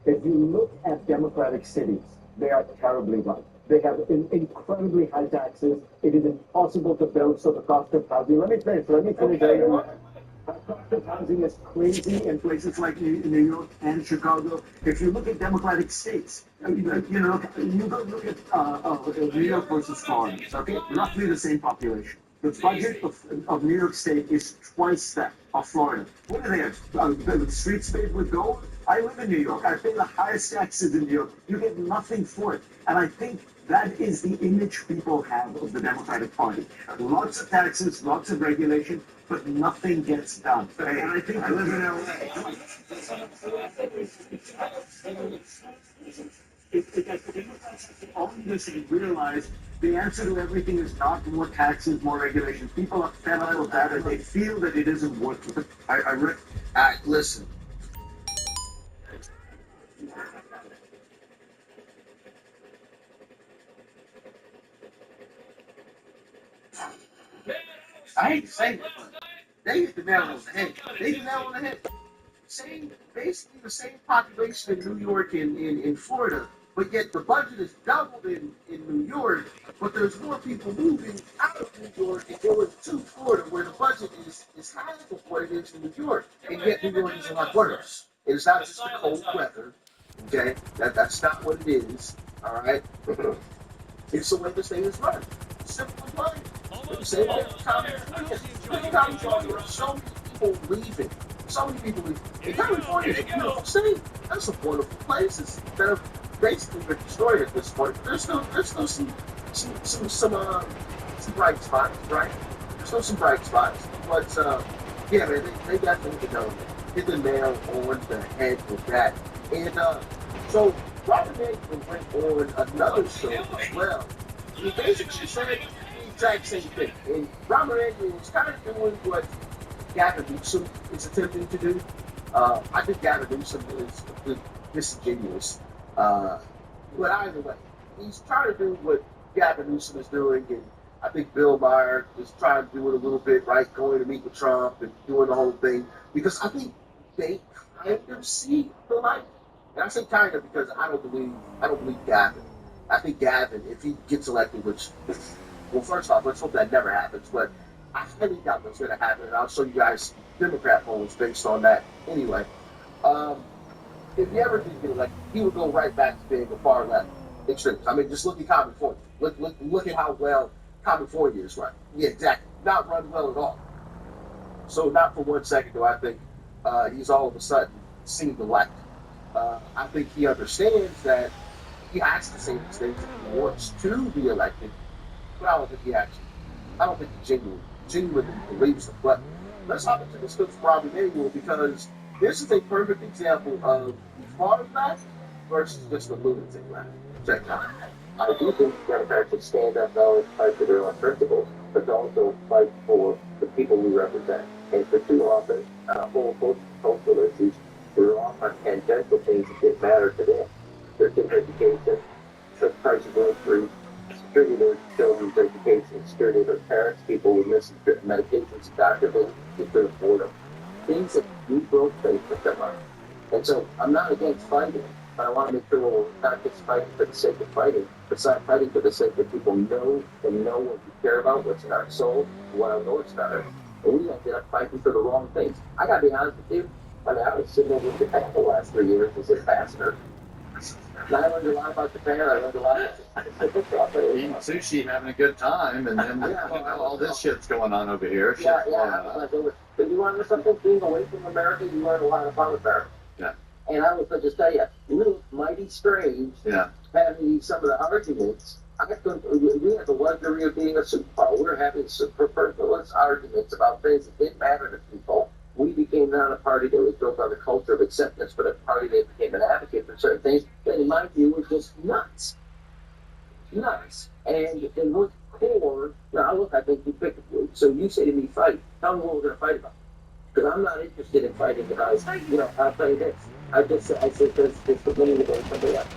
If you look at democratic cities, they are terribly run. They have incredibly high taxes. It is impossible to build, so the cost of housing. Let me finish. Okay. Cost of housing is crazy in places like New York and Chicago. If you look at democratic states, you go look at New York versus Florida. Okay, roughly the same population. The budget of New York State is twice that of Florida. What are they have? The streets paved with gold? I live in New York. I pay the highest taxes in New York. You get nothing for it. And I think that is the image people have of the Democratic Party. Lots of taxes, lots of regulation, but nothing gets done. And I think I live in LA. If Democrats own this and realize the answer to everything is not more taxes, more regulations. People are fed up with that and they feel that it isn't worth it. Listen. I hate to say it, but they hit the nail on the head. They hit the nail on the head. Basically the same population in New York and in Florida, but yet the budget is doubled in New York, but there's more people moving out of New York and going to Florida, where the budget is half of what it is in New York, and yet New York is a lot worse. It is not just the cold weather, okay? That's not what it is, all right? It's the way this thing is run. Simple and plain. Same thing with California. Look at California. So many people leaving. So many people leaving. And California is a beautiful state. That's a wonderful place. It's kind of basically been destroyed at this point. There's still some bright spots, right? There's still some bright spots. But yeah, man, they definitely hit the nail on the head with that. And so Robert Mankiewicz went on another show as well. He basically said the exact same thing. And Robert Mankiewicz was kind of doing what Gavin Newsom is attempting to do. I think Gavin Newsom is a bit disingenuous. But either way, he's trying to do what Gavin Newsom is doing, and I think Bill Maher is trying to do it a little bit, right? Going to meet with Trump and doing the whole thing. Because I think they kind of see the light. And I say kind of because I don't believe Gavin. I think Gavin, if he gets elected, which, well, first off, let's hope that never happens, but I highly doubt that's going to happen, and I'll show you guys Democrat polls based on that anyway. If he ever did get elected, he would go right back to being a far left extremist. I mean, just look at California. Look at how well California is run. Yeah, exactly. Not run well at all. So not for 1 second do I think he's all of a sudden seen the light. I think he understands that he has to say these things if he wants to be elected, but I don't think he genuinely believes them. But let's hop into this clip from Robert Mankiewicz, because this is a perfect example of the far left versus just the lunatic left. Check it out. I do think Democrats should stand up not only fight for their own principles, but also fight for the people we represent. And for too often, whole cultural issues, they're often tangential things that didn't matter to them. Their kids' education, the price of groceries, security of their children's education, security of their parents, people with missing medications, doctor bills, who could afford them. Things that we both face with their money. And so I'm not against fighting, but I want to make sure we're not just fighting for the sake of fighting, but not fighting for the sake that people know what we care about, what's in our soul, what our North Star is. And we ended up fighting for the wrong things. I got to be honest with you. I mean, I was sitting over in Japan the last 3 years as an ambassador. And I learned a lot about Japan. I learned a lot eating sushi, having a good time, and then all this shit's going on over here. Yeah. But you want to know something? Being away from America, you learn a lot about America. Yeah. And I was going to just tell you, it was mighty strange having some of the arguments. We had the luxury of being a superpower. We were having superfluous arguments about things that didn't matter to people. We became not a party that was built on the culture of acceptance, but a party that became an advocate for certain things that, in my view, were just nuts. Nuts. And what core, now look, I think you picked it. So you say to me, fight. Tell me what we're going to fight about. Because I'm not interested in fighting about, I'll tell you this. I said this the minute ago to somebody else.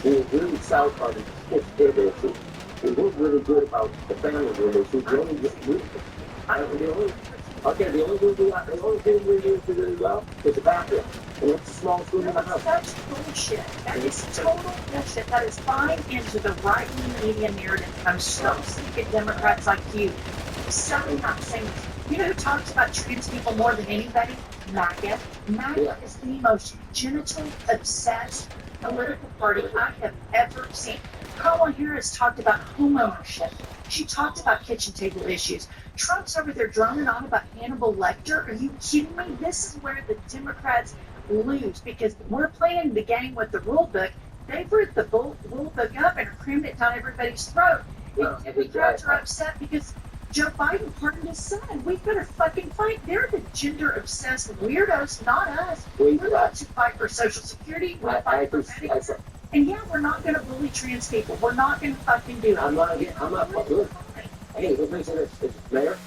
The really South Party is issue. We weren't really good about the family issue. We only just moved it. The only thing we do really well is the bathroom. And it's a small school in the house. That's bullshit. That is total bullshit. That is buying into the right-wing media narrative. I'm so sick of Democrats like you selling out saying, you know who talks about trans people more than anybody? MAGA. MAGA is the most genital obsessed political party I have ever seen. Kamala Harris talked about home ownership. She talked about kitchen table issues. Trump's over there droning on about Hannibal Lecter. Are you kidding me? This is where the Democrats lose because we're playing the game with the rule book. They've ripped the rule book up and crammed it down everybody's throat. And Democrats are upset because Joe Biden pardoned his son. We better fucking fight. They're the gender obsessed weirdos, not us. We're not to fight for Social Security. We fight for Medicare. And yeah, we're not going to bully trans people. We're not going to fucking do it. I'm not good. Hey, let me say this. It's Mayor,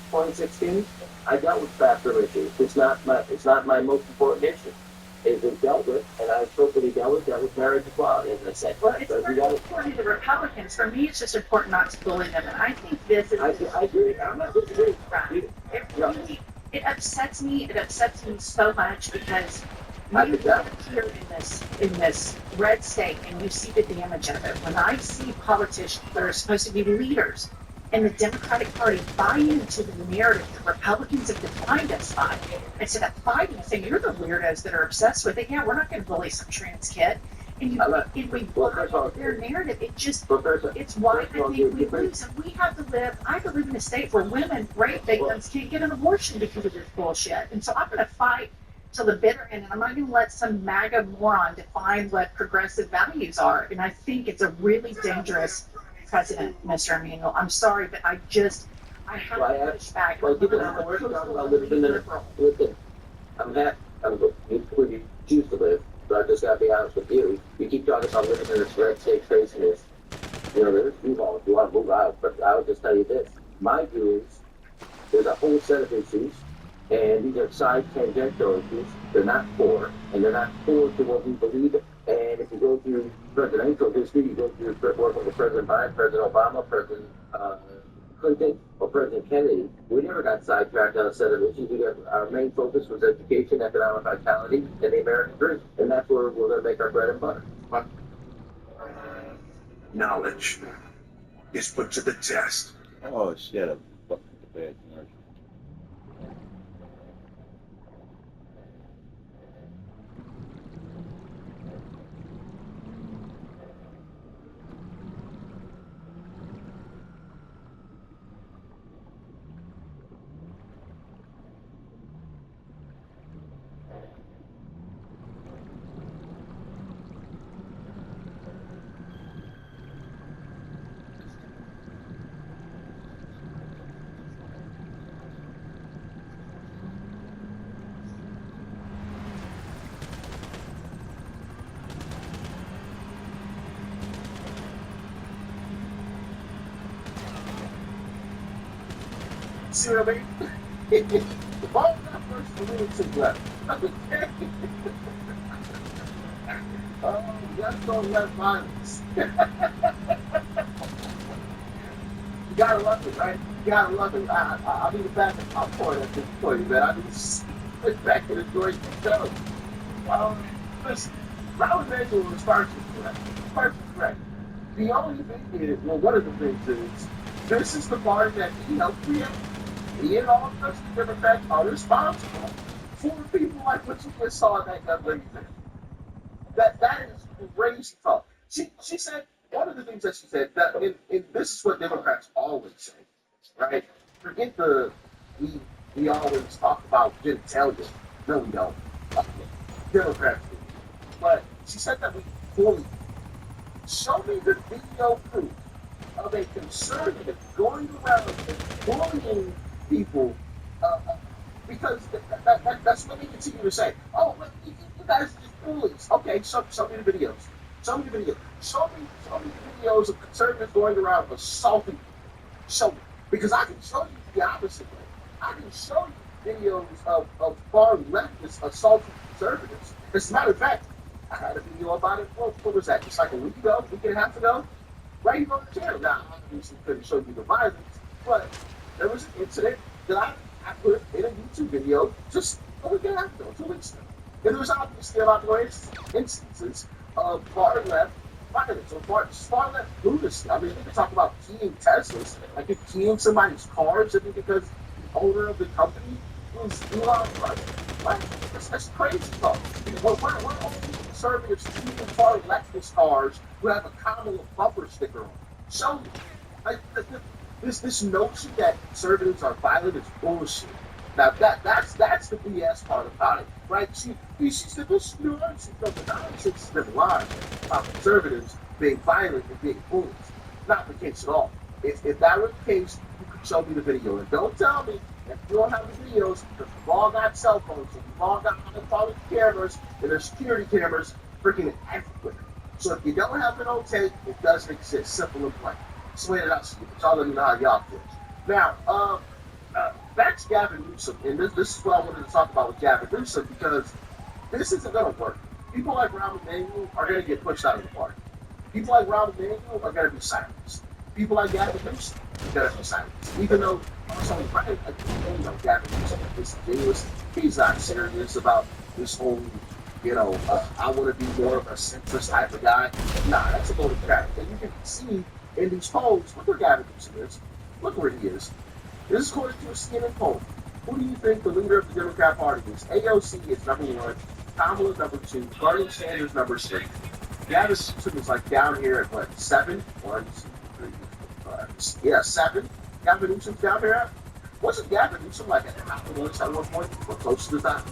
2016, I dealt with bathroom issues. It's not my most important issue. It's been dealt with, and I supposed to be dealt with marriage equality, as I said. Well, it's not important to the Republicans. For me, it's just important not to bully them. And I think this is... I agree. I'm not disagreeing. It upsets me. It upsets me so much because you live here in this red state and you see the damage of it. When I see politicians that are supposed to be leaders and the Democratic Party buy into the narrative the Republicans have defined us by, instead of fighting, saying you're the weirdos that are obsessed with it. Yeah, we're not going to bully some trans kid. And we buy their narrative. It's why I think we lose. And we have to live. I have to live in a state where women, rape victims, can't get an abortion because of this bullshit. And so I'm going to fight till the bitter end. And I'm not going to let some MAGA moron define what progressive values are. And I think it's a really dangerous precedent, Mr. Emanuel. I'm sorry, but I have to push back. Well, people have words about living in I'm good. Where you choose to live. So I just gotta be honest with you. You keep talking about living in this red state craziness. You know, there's people if you want to move out, but I would just tell you this. My view is there's a whole set of issues, and these are side tangential issues. They're not core, and they're not core to what we believe in. And if you go through presidential history, you go through working with President Biden, President Obama, President Clinton, or President Kennedy, we never got sidetracked on a set of issues. Our main focus was education, economic vitality, and the American dream. And that's where we're going to make our bread and butter. Knowledge is put to the test. Oh shit, a fucking bad commercial. See what I mean? The ball got first, the minutes is left. Oh, yes, don't let violence. You gotta love it, right? You gotta love it. I'll be the back of popcorn at this point, man. I'll be sit back and enjoy the show. Listen, Raul Emanuel was partially correct. Partially correct. The only thing is, well, one of the things is, this is the party that he helped create. He and all of us, the Democrats, are responsible for people like what you just saw in that young lady thing. That is crazy talk. She said, one of the things that she said, that this is what Democrats always say, right? Forget we always talk about genitalia. No, we don't. Democrats do. But she said that we fully show me the video proof of a conservative going around and bullying people, because that's what they continue to say. Oh, but you guys are just bullies. Okay, show me the videos. Show me the videos. Show me the videos of conservatives going around assaulting people. Show me. Because I can show you the opposite way. I can show you videos of far leftists assaulting conservatives. As a matter of fact, I had a video about it. What was that? Just like a week and a half ago? Right here on the channel. Now, I obviously couldn't show you the violence, but there was an incident that I put in a YouTube video just a week and a half ago, 2 weeks ago. And there's obviously a lot more instances of far left violence or far left lunacy. I mean, we can talk about keying Teslas, like if keying somebody's car simply because the owner of the company is Elon Musk. Like, that's crazy talk. We're only conservatives keying far leftist cars who have a Kamala bumper sticker on. So, like, this notion that conservatives are violent is bullshit. Now that's the BS part about it, right? She said this nuance of the nonsense is lying about conservatives being violent and being bullies. Not the case at all. If that were the case, you could show me the video. And don't tell me if you don't have the videos, because we've all got cell phones and we've all got high-quality cameras and there's security cameras freaking everywhere. So if you don't have it on tape, it doesn't exist. Simple and plain. Swear it out to you, but y'all let me know how y'all feel. Now, back to Gavin Newsom, and this is what I wanted to talk about with Gavin Newsom, because this isn't going to work. People like Rahm Emanuel are going to get pushed out of the party. People like Rahm Emanuel are going to be silenced. People like Gavin Newsom are going to be silenced. Even though also right, Gavin Newsom is disingenuous, he's not serious about this whole, I want to be more of a centrist type of guy. Nah, that's a load of crap. And you can see in these polls, look where Gavin Newsom is. Look where he is. This is according to a CNN poll. Who do you think the leader of the Democrat Party is? AOC is number 1, Kamala number 2, Bernie Sanders number 3. Gavin Newsom is like down here at what, 7? 1, 2, 3, 4, 5. Yeah, 7. Gavin Newsom's down here. Wasn't Gavin Newsom like at the top of the list at one point, or close to the top?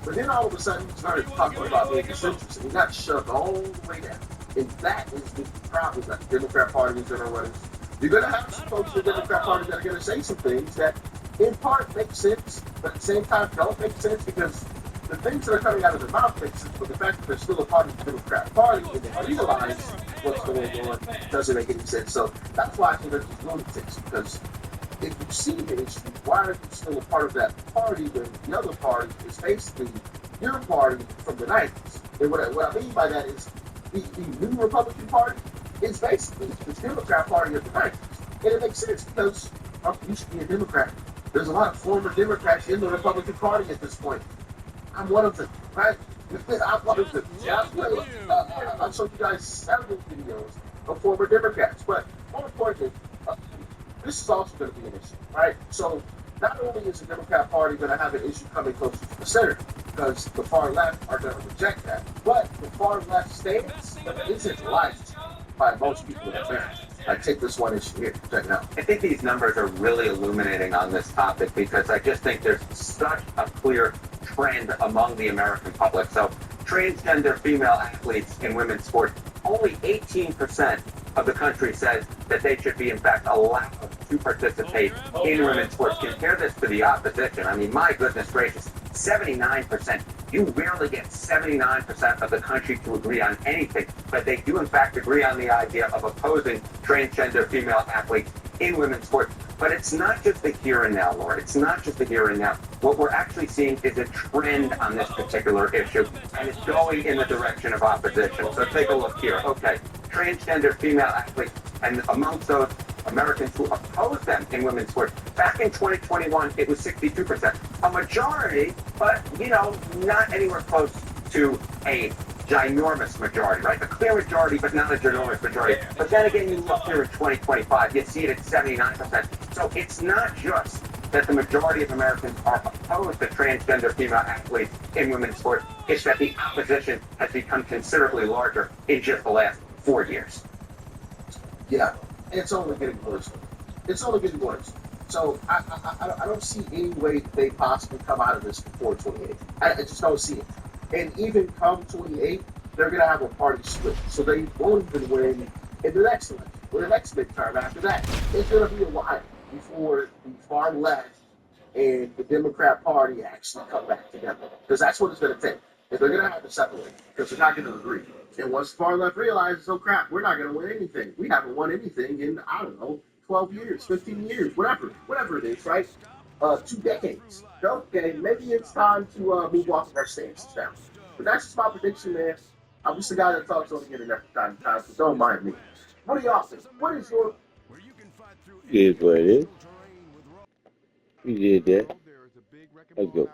But then all of a sudden he started talking about being centrist, and he got shoved all the way down. And that is the problem that the Democrat Party is going to run into. You're going to have some folks in the Democrat Party that are going to say some things that in part make sense, but at the same time don't make sense, because the things that are coming out of their mouth make sense, but the fact that they're still a part of the Democrat Party and they realize what's going on doesn't make any sense. So that's why I think they're just lunatics, because if you see the issue, why are you still a part of that party when the other party is basically your party from the 90s? And what I mean by that is the new Republican Party is basically the Democrat Party of the 90s. And it makes sense because Trump used to be a Democrat. There's a lot of former Democrats in the Republican Party at this point. I'm one of them, right? I'm one of them. I've showed you guys several videos of former Democrats. But more importantly, this is also going to be an issue, right? So not only is the Democrat Party going to have an issue coming closer to the center, because the far left are going to reject that, but the far left stance isn't liked by most people in America. Like, take this one issue here. Check it out. I think these numbers are really illuminating on this topic, because I just think there's such a clear trend among the American public. So transgender female athletes in women's sports, only 18% of the country says that they should be, in fact, allowed to participate in women's sports. Compare this to the opposition. I mean, my goodness gracious, 79%. You rarely get 79% of the country to agree on anything, but they do, in fact, agree on the idea of opposing transgender female athletes in women's sports. But it's not just the here and now, Laura. It's not just the here and now. What we're actually seeing is a trend on this particular issue, and it's going in the direction of opposition. So take a look here. Okay, transgender female athletes, and amongst those Americans who oppose them in women's sports, back in 2021, it was 62%. A majority, but, not anywhere close to a ginormous majority, right? A clear majority, but not a ginormous majority. But then again, you look here in 2025, you see it at 79%. So it's not just that the majority of Americans are opposed to transgender female athletes in women's sports. It's that the opposition has become considerably larger in just the last 4 years. Yeah, it's only getting worse. It's only getting worse. So I don't see any way they possibly come out of this before 28. I just don't see it. And even come 28, they're going to have a party split. So they won't even win in the next election or the next midterm after that. It's going to be a while before the far left and the Democrat Party actually come back together. Because that's what it's going to take. And they're going to have to separate because they're not going to agree. And once the far left realizes, oh crap, we're not going to win anything. We haven't won anything in, 12 years, 15 years, whatever it is, right? 2 decades. Okay, maybe it's time to move off of our stances now. But that's just my prediction, man. I'm just a guy that talks on the internet from time to time, so don't mind me. What do y'all think? What is your... It is what it is. We did that. Let's go.